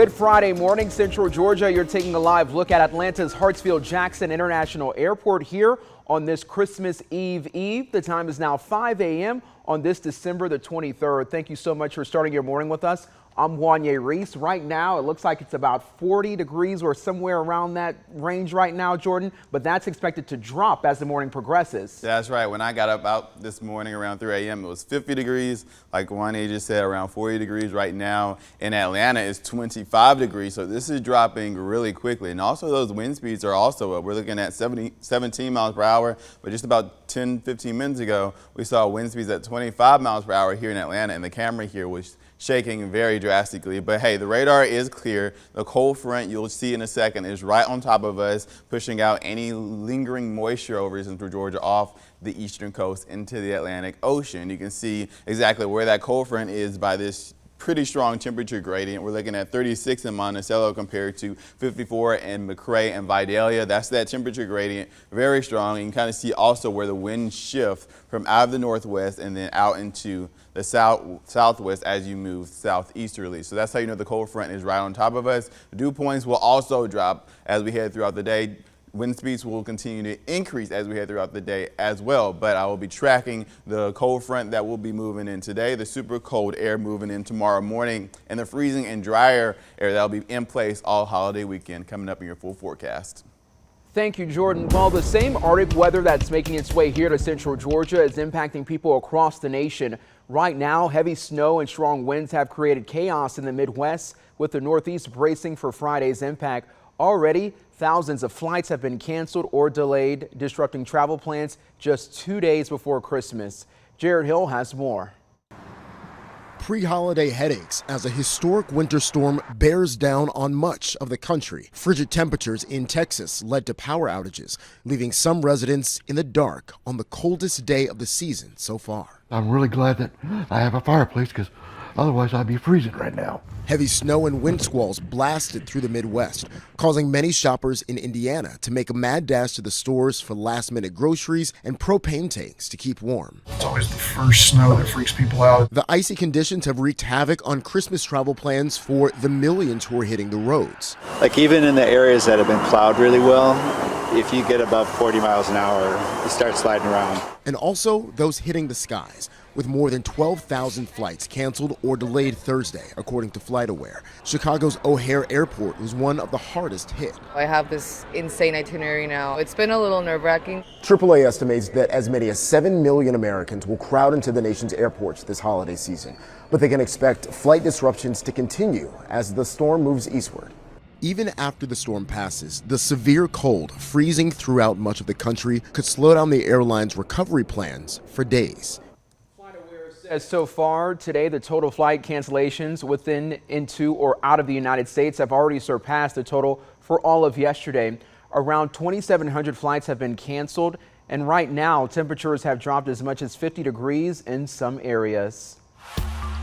Good Friday morning, Central Georgia. You're taking a live look at Atlanta's Hartsfield-Jackson International Airport here on this Christmas Eve. The time is now 5 a.m. on this December the 23rd. Thank you so much for starting your morning with us. I'm Wanye Reese. Right now, it looks like it's about 40 degrees or somewhere around that range right now, Jordan, but that's expected to drop as the morning progresses. That's right. When I got up out this morning around 3 a.m., it was 50 degrees. Like Wanye just said, around 40 degrees right now. In Atlanta, it's 25 degrees, so this is dropping really quickly. And also those wind speeds are also up. We're looking at 17 miles per hour, but just about 10-15 minutes ago, we saw wind speeds at 25 miles per hour here in Atlanta, and the camera here was shaking very drastically. But hey, the radar is clear. The cold front you'll see in a second is right on top of us, pushing out any lingering moisture over Central Georgia off the eastern coast into the Atlantic Ocean. You can see exactly where that cold front is by this pretty strong temperature gradient. We're looking at 36 in Monticello compared to 54 in McRae and Vidalia. That's that temperature gradient, very strong. You can kind of see also where the winds shift from out of the northwest and then out into the southwest as you move southeasterly. So that's how you know the cold front is right on top of us. Dew points will also drop as we head throughout the day. Wind speeds will continue to increase as we head throughout the day as well, but I will be tracking the cold front that will be moving in today, the super cold air moving in tomorrow morning, and the freezing and drier air that will be in place all holiday weekend coming up in your full forecast. Thank you, Jordan. Well, the same Arctic weather that's making its way here to Central Georgia is impacting people across the nation. Right now, heavy snow and strong winds have created chaos in the Midwest, with the Northeast bracing for Friday's impact. Already, thousands of flights have been canceled or delayed, disrupting travel plans just 2 days before Christmas. Jared Hill has more. Pre-holiday headaches as a historic winter storm bears down on much of the country. Frigid temperatures in Texas led to power outages, leaving some residents in the dark on the coldest day of the season so far. I'm really glad that I have a fireplace, because otherwise I'd be freezing right now. Heavy snow and wind squalls blasted through the Midwest, causing many shoppers in Indiana to make a mad dash to the stores for last-minute groceries and propane tanks to keep warm. It's always the first snow that freaks people out. The icy conditions have wreaked havoc on Christmas travel plans for the millions who are hitting the roads. Like even in the areas that have been plowed really well, if you get above 40 miles an hour, you start sliding around. And also those hitting the skies, with more than 12,000 flights canceled or delayed Thursday, according to FlightAware. Chicago's O'Hare Airport was one of the hardest hit. I have this insane itinerary now. It's been a little nerve-wracking. AAA estimates that as many as 7 million Americans will crowd into the nation's airports this holiday season, but they can expect flight disruptions to continue as the storm moves eastward. Even after the storm passes, the severe cold freezing throughout much of the country could slow down the airline's recovery plans for days. As so far today, the total flight cancellations within, into, or out of the United States have already surpassed the total for all of yesterday. Around 2,700 flights have been canceled, and right now temperatures have dropped as much as 50 degrees in some areas.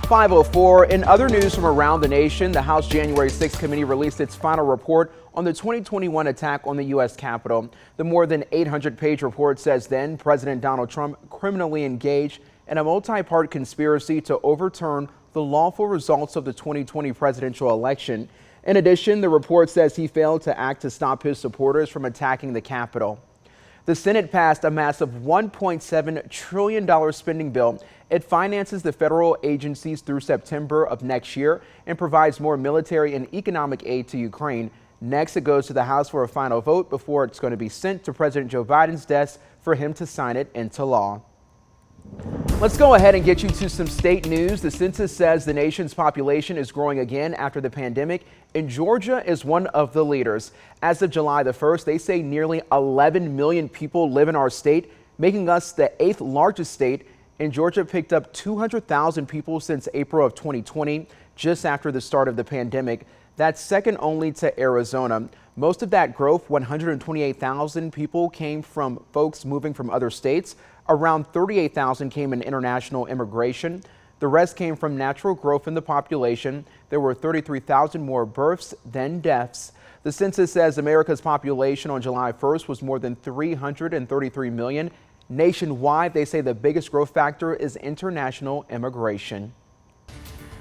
5:04. In other news from around the nation, the House January 6th committee released its final report on the 2021 attack on the U.S. Capitol. The more than 800-page report says then President Donald Trump criminally engaged in a multi-part conspiracy to overturn the lawful results of the 2020 presidential election. In addition, the report says he failed to act to stop his supporters from attacking the Capitol. The Senate passed a massive $1.7 trillion spending bill. It finances the federal agencies through September of next year and provides more military and economic aid to Ukraine. Next, it goes to the House for a final vote before it's going to be sent to President Joe Biden's desk for him to sign it into law. Let's go ahead and get you to some state news. The census says the nation's population is growing again after the pandemic, and Georgia is one of the leaders. As of July the 1st, they say nearly 11 million people live in our state, making us the 8th largest state. And Georgia picked up 200,000 people since April of 2020, just after the start of the pandemic. That's second only to Arizona. Most of that growth, 128,000 people, came from folks moving from other states. Around 38,000 came in international immigration. The rest came from natural growth in the population. There were 33,000 more births than deaths. The census says America's population on July 1st was more than 333 million. Nationwide, they say the biggest growth factor is international immigration.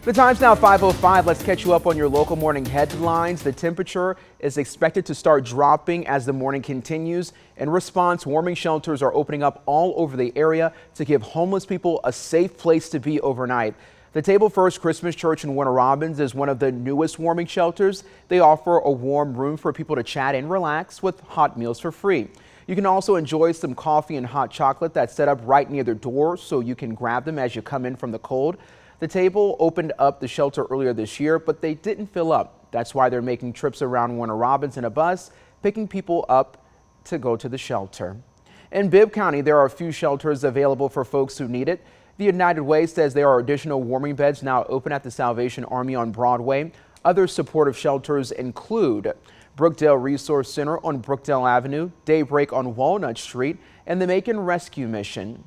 The time's now 5:05. Let's catch you up on your local morning headlines. The temperature is expected to start dropping as the morning continues. In response, warming shelters are opening up all over the area to give homeless people a safe place to be overnight. The Table First Christmas Church in Warner Robins is one of the newest warming shelters. They offer a warm room for people to chat and relax with hot meals for free. You can also enjoy some coffee and hot chocolate that's set up right near the door so you can grab them as you come in from the cold. The Table opened up the shelter earlier this year, but they didn't fill up. That's why they're making trips around Warner Robins in a bus, picking people up to go to the shelter. In Bibb County, there are a few shelters available for folks who need it. The United Way says there are additional warming beds now open at the Salvation Army on Broadway. Other supportive shelters include Brookdale Resource Center on Brookdale Avenue, Daybreak on Walnut Street, and the Macon Rescue Mission.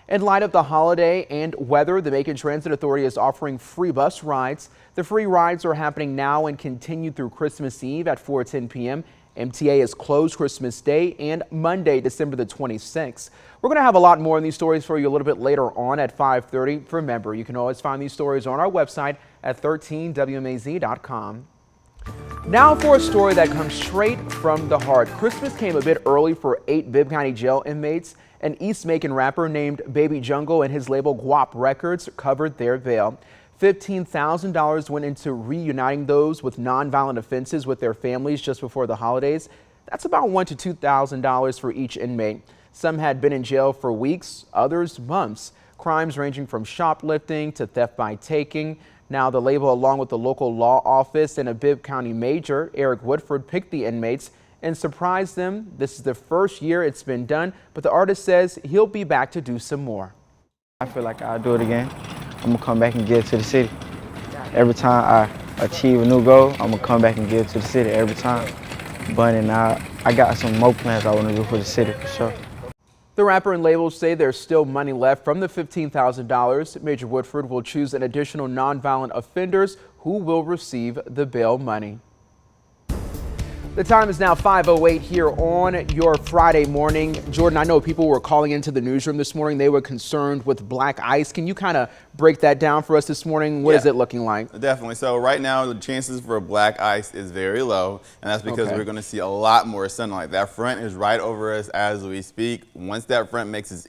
In light of the holiday and weather, the Macon Transit Authority is offering free bus rides. The free rides are happening now and continue through Christmas Eve at 4:10 p.m. MTA is closed Christmas Day and Monday, December the 26th. We're going to have a lot more in these stories for you a little bit later on at 5:30. Remember, you can always find these stories on our website at 13wmaz.com. Now for a story that comes straight from the heart. Christmas came a bit early for 8 Bibb County jail inmates. An East Macon rapper named Baby Jungle and his label Guap Records covered their bail. $15,000 went into reuniting those with nonviolent offenses with their families just before the holidays. That's about $1,000 to $2,000 for each inmate. Some had been in jail for weeks, others months. Crimes ranging from shoplifting to theft by taking. Now the label, along with the local law office and a Bibb County Major Eric Woodford, picked the inmates and surprised them. This is the first year it's been done, but the artist says he'll be back to do some more. I feel like I'll do it again. I'm gonna come back and give it to the city. Every time I achieve a new goal, I'm gonna come back and give it to the city every time. But I got some more plans I wanna do for the city for sure. The rapper and labels say there's still money left from the $15,000. Major Woodford will choose an additional nonviolent offenders who will receive the bail money. The time is now 5:08 here on your Friday morning. Jordan, I know people were calling into the newsroom this morning. They were concerned with black ice. Can you kind of break that down for us this morning? What is it looking like? Definitely. So right now, the chances for black ice is very low, and that's because we're going to see a lot more sunlight. That front is right over us as we speak. Once that front makes its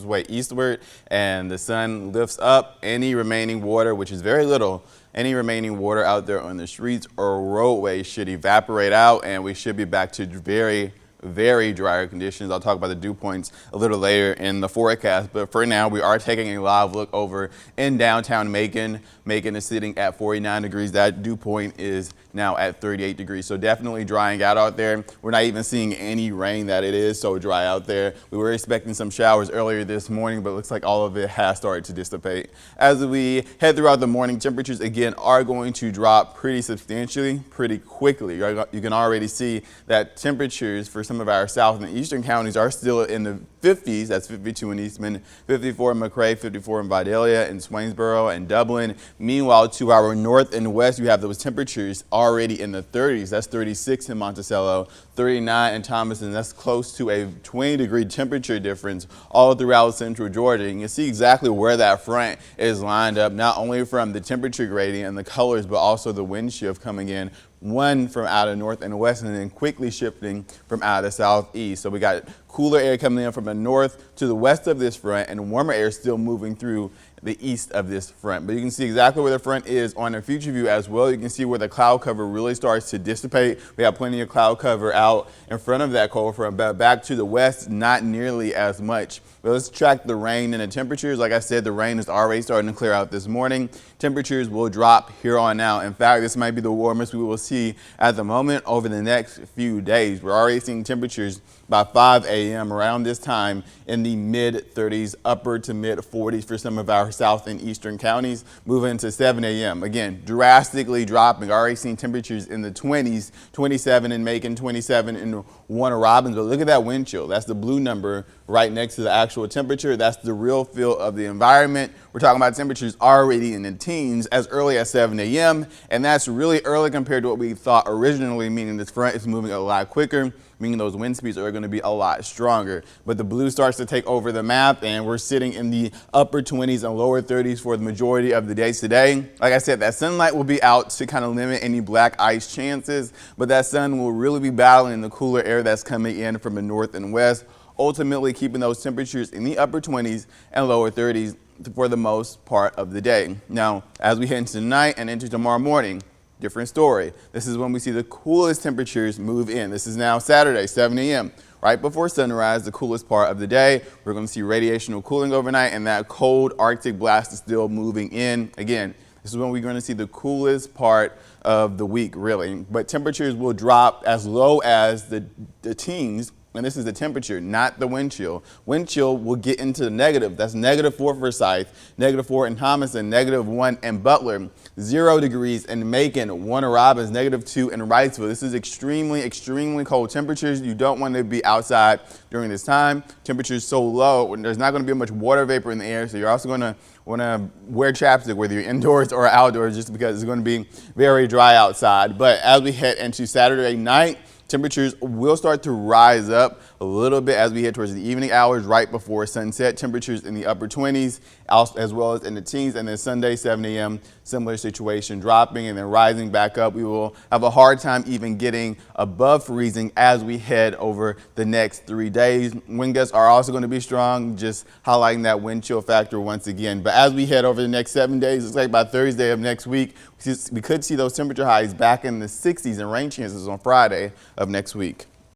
way eastward and the sun lifts up, any remaining water, which is very little, any remaining water out there on the streets or roadways should evaporate out, and we should be back to very, very drier conditions. I'll talk about the dew points a little later in the forecast, but for now we are taking a live look over in downtown Macon. Macon is sitting at 49 degrees. That dew point is now at 38 degrees. So definitely drying out there. We're not even seeing any rain. That it is so dry out there. We were expecting some showers earlier this morning, but it looks like all of it has started to dissipate. As we head throughout the morning, temperatures again are going to drop pretty substantially, pretty quickly. You can already see that temperatures for some of our south and eastern counties are still in the 50s. That's 52 in Eastman, 54 in McRae, 54 in Vidalia, and Swainsboro and Dublin. Meanwhile, to our north and west, you have those temperatures already in the 30s. That's 36 in Monticello, 39 in Thomaston. That's close to a 20-degree temperature difference all throughout central Georgia. You can see exactly where that front is lined up, not only from the temperature gradient and the colors, but also the wind shift coming in. One from out of north and west, and then quickly shifting from out of southeast. So we got cooler air coming in from the north to the west of this front, and warmer air still moving through the east of this front. But you can see exactly where the front is on a future view as well. You can see where the cloud cover really starts to dissipate. We have plenty of cloud cover out in front of that cold front, but back to the west, not nearly as much. But let's track the rain and the temperatures. Like I said, the rain is already starting to clear out this morning. Temperatures will drop here on out. In fact, this might be the warmest we will see at the moment over the next few days. We're already seeing temperatures by 5 a.m. around this time in the mid-30s, upper to mid-40s for some of our south and eastern counties, moving to 7 a.m. Again, drastically dropping. Already seeing temperatures in the 20s, 27 in Macon, 27 in Warner Robins. But look at that wind chill. That's the blue number right next to the actual temperature. That's the real feel of the environment. We're talking about temperatures already in the teens as early as 7 a.m. And that's really early compared to what we thought originally, meaning this front is moving a lot quicker, meaning those wind speeds are going to be a lot stronger. But the blue starts to take over the map, and we're sitting in the upper 20s and lower 30s for the majority of the day today. Like I said, that sunlight will be out to kind of limit any black ice chances, but that sun will really be battling the cooler air that's coming in from the north and west, ultimately keeping those temperatures in the upper 20s and lower 30s for the most part of the day. Now, as we head into tonight and into tomorrow morning, different story. This is when we see the coolest temperatures move in. This is now Saturday, 7 a.m. Right before sunrise, the coolest part of the day. We're going to see radiational cooling overnight, and that cold Arctic blast is still moving in. Again, this is when we're going to see the coolest part of the week, really. But temperatures will drop as low as the teens. And this is the temperature, not the wind chill. Wind chill will get into the negative. That's -4 for Forsyth, -4 in Thomaston, -1 in Butler, 0 degrees in Macon, 1 in Robbins, -2 in Wrightsville. This is extremely, extremely cold temperatures. You don't want to be outside during this time. Temperatures so low, there's not going to be much water vapor in the air, so you're also going to want to wear chapstick whether you're indoors or outdoors, just because it's going to be very dry outside. But as we head into Saturday night, temperatures will start to rise up a little bit as we head towards the evening hours right before sunset. Temperatures in the upper 20s as well as in the teens. And then Sunday, 7 a.m., similar situation, dropping and then rising back up. We will have a hard time even getting above freezing as we head over the next 3 days. Wind gusts are also going to be strong, just highlighting that wind chill factor once again. But as we head over the next 7 days, it's like by Thursday of next week, we could see those temperature highs back in the 60s and rain chances on Friday of next week.